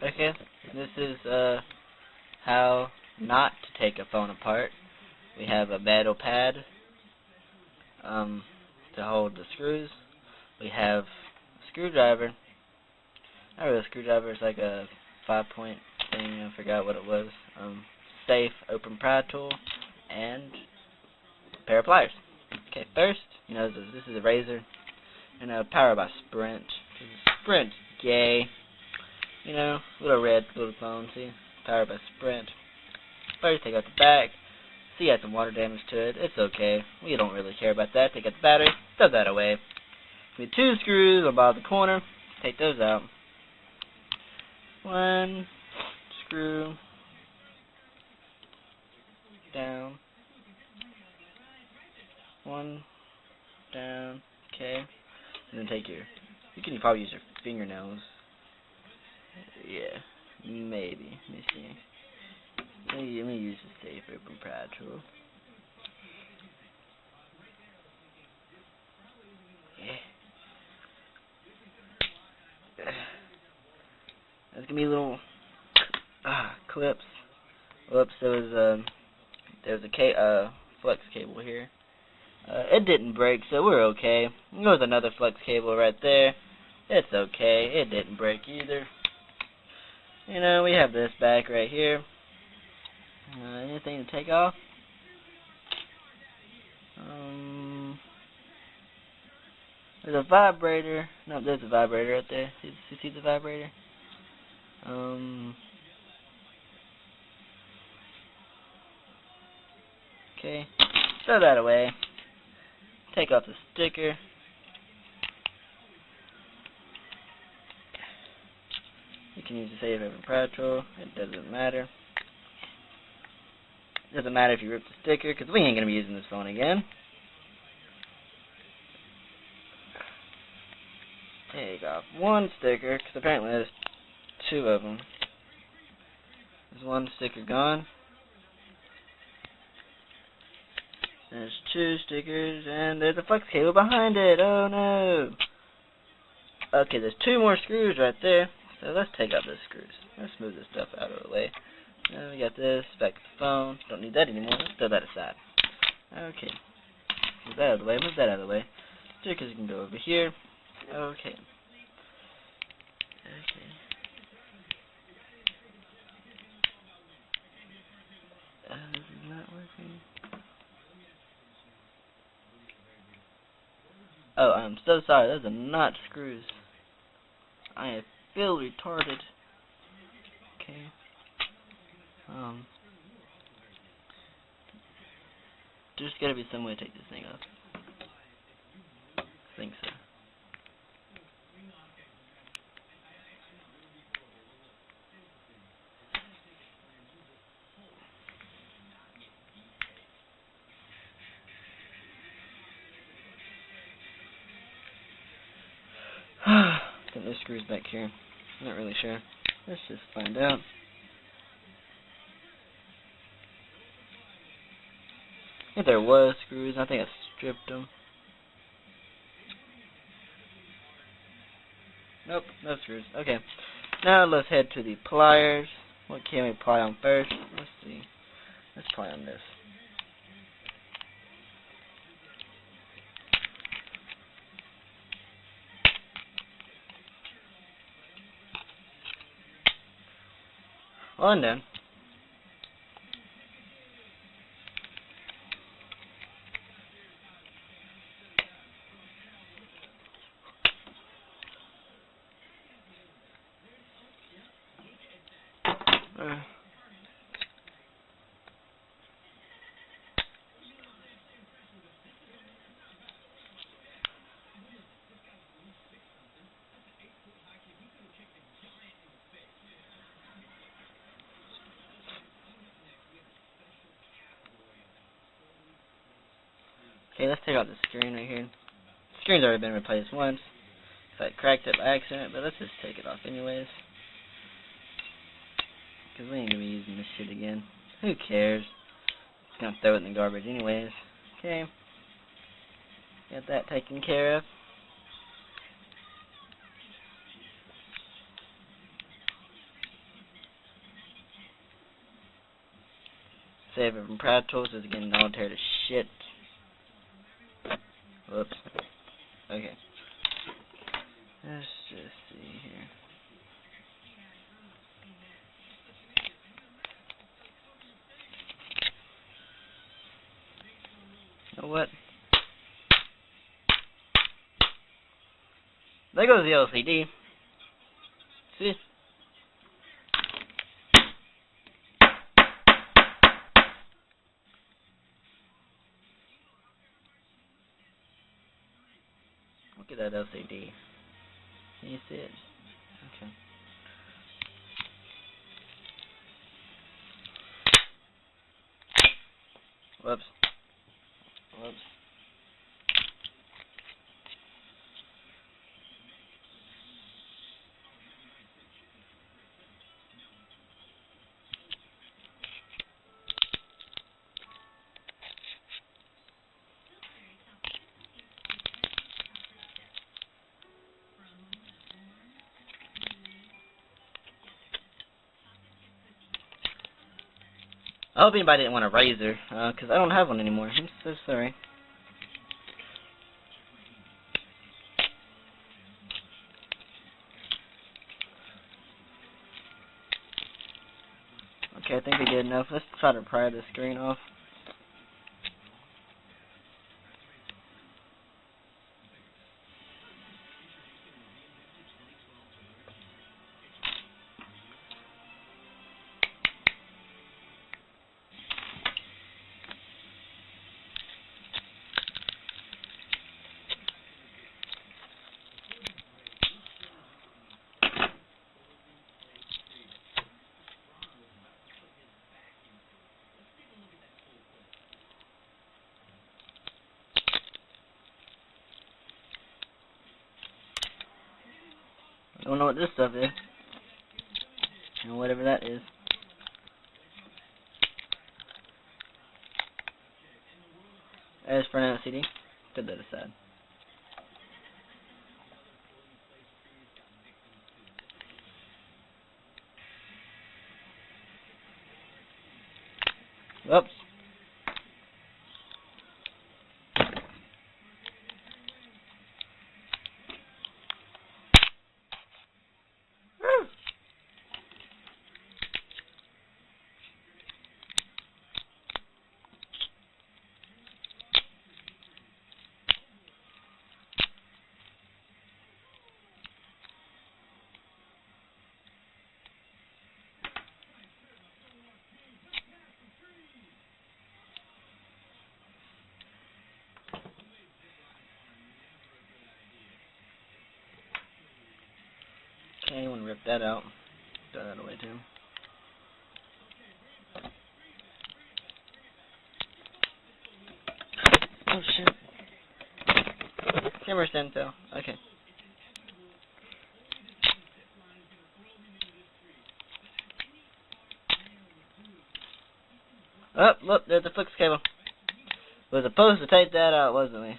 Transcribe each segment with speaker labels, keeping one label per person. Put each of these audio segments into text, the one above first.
Speaker 1: Okay, this is how not to take a phone apart. We have a metal pad to hold the screws. We have a screwdriver. Not really a screwdriver, it's like a 5-point thing, I forgot what it was. Safe, open pry tool, and a pair of pliers. Okay, first, this is a razor, powered by Sprint. Sprint's gay. Little red little phone, see? Powered by Sprint. First, take out the back. See, you had some water damage to it. It's okay. We don't really care about that. Take out the battery. Throw that away. We have 2 screws on the bottom of the corner. Take those out. 1 screw down. 1 down. Okay. And then you can probably use your fingernails. Yeah, maybe. Let me see. Let me use the safe open pry tool. Yeah. There's gonna be little clips. Whoops, there was a flex cable here. It didn't break, so we're okay. There was another flex cable right there. It's okay. It didn't break either. We have this back right here. Anything to take off? There's a vibrator. No, there's a vibrator right there. See the vibrator? Okay. Throw that away. Take off the sticker. You can use the Save Open Pry tool. It doesn't matter. It doesn't matter if you rip the sticker, because we ain't going to be using this phone again. Take off 1 sticker, because apparently there's 2 of them. There's 1 sticker gone. There's 2 stickers, and there's a flex cable behind it. Oh no! Okay, there's 2 more screws right there. So let's take out those screws. Let's move this stuff out of the way. Now we got this, back to the phone. Don't need that anymore. Let's throw that aside. Okay. Move that out of the way, move that out of the way. Stickers can go over here. Okay. This is not working. Oh, I'm so sorry. Those are not screws. I feel retarded. Okay. There's gotta be some way to take this thing off. I think so. I think there's screws back here. I'm not really sure. Let's just find out. I think there was screws. I think I stripped them. Nope, no screws. Okay. Now let's head to the pliers. What can we ply on first? Let's see. Let's ply on this. One done. Okay, let's take out the screen right here. The screen's already been replaced once. If I cracked it by accident, but let's just take it off anyways. Because we ain't going to be using this shit again. Who cares? Just going to throw it in the garbage anyways. Okay. Got that taken care of. Save Open Pry Tools is getting all tear to shit. Whoops. Okay. Let's just see here. You know what? There goes the LCD. See? Look at that LCD. Can you see it? Okay. Whoops. Whoops. I hope anybody didn't want a razor, because I don't have one anymore. I'm so sorry. Okay, I think we did enough. Let's try to pry the screen off. I don't know what this stuff is. And whatever that is. As for an LCD, put that aside. Whoops. Okay, you want to rip that out. Throw that away too. Oh shit. Camera stand fell. Okay. Oh, look, there's the flux cable. Was supposed to take that out, wasn't we?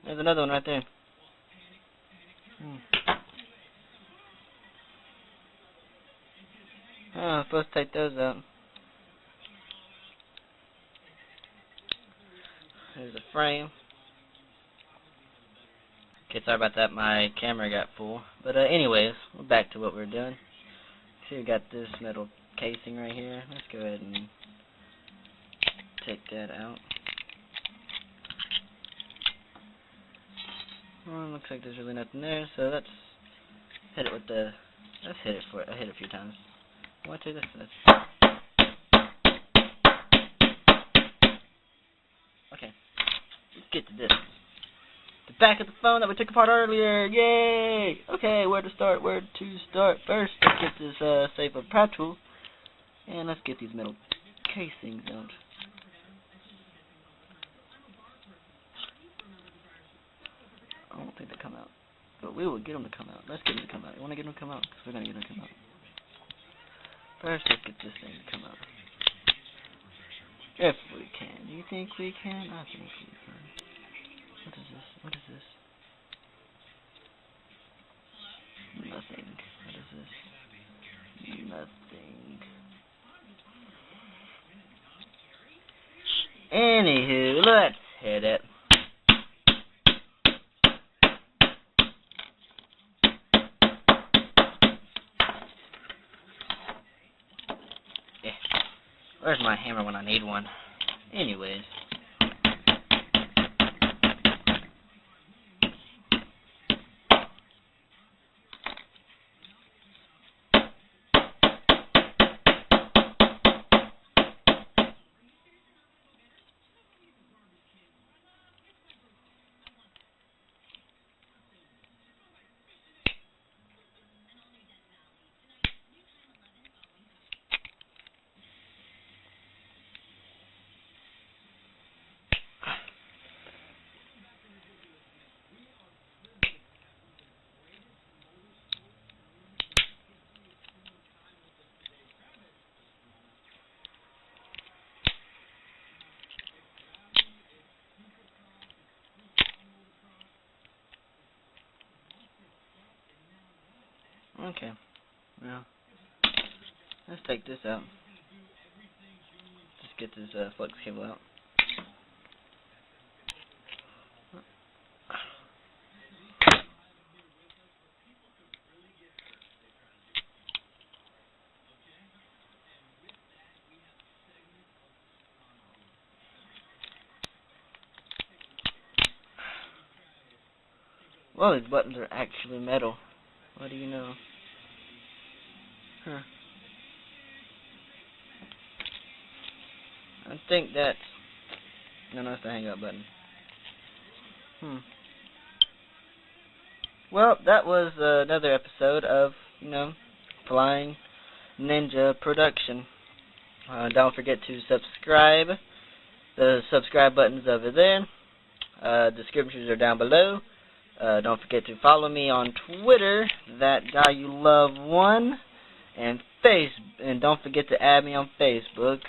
Speaker 1: There's another one right there. Oh, I'm supposed to take those out. There's a frame. Okay, sorry about that. My camera got full. But anyways, we're back to what we're doing. See, we got this metal casing right here. Let's go ahead and take that out. Well, looks like there's really nothing there, so let's hit it with the... Let's hit it for it. I hit it a few times. Watch this. Okay, let's get to this. The back of the phone that we took apart earlier. Yay! Okay, where to start? First, let's get this Save Open Pry Tool, and let's get these metal casings out. I don't think they come out, but we will get them to come out. Let's get them to come out. You want to get them to come out? Because we're going to get them to come out. First, let's get this thing to come out. If we can. Do you think we can? I think we can. What is this? What is this? Nothing. What is this? Nothing. Anywho, let's hit it. Yeah. Where's my hammer when I need one? Anyways. Okay. Well, let's take this out. Just get this flux cable out. Well, these buttons are actually metal. What do you know? Huh. I think that's... No, that's the hang up button. Well, that was another episode of, Flying Ninja Production. Don't forget to subscribe. The subscribe button's over there. Descriptions are down below. Don't forget to follow me on Twitter, ThatGuyYouLove1, and don't forget to add me on Facebook,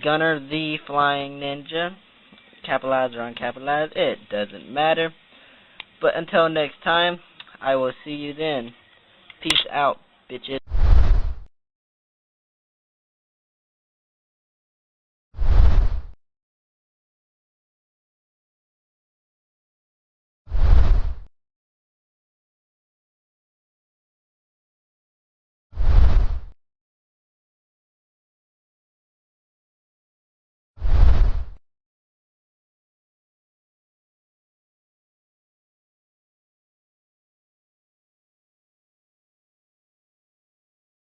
Speaker 1: Gunner the Flying Ninja. Capitalized or uncapitalized, it doesn't matter. But until next time, I will see you then. Peace out, bitches.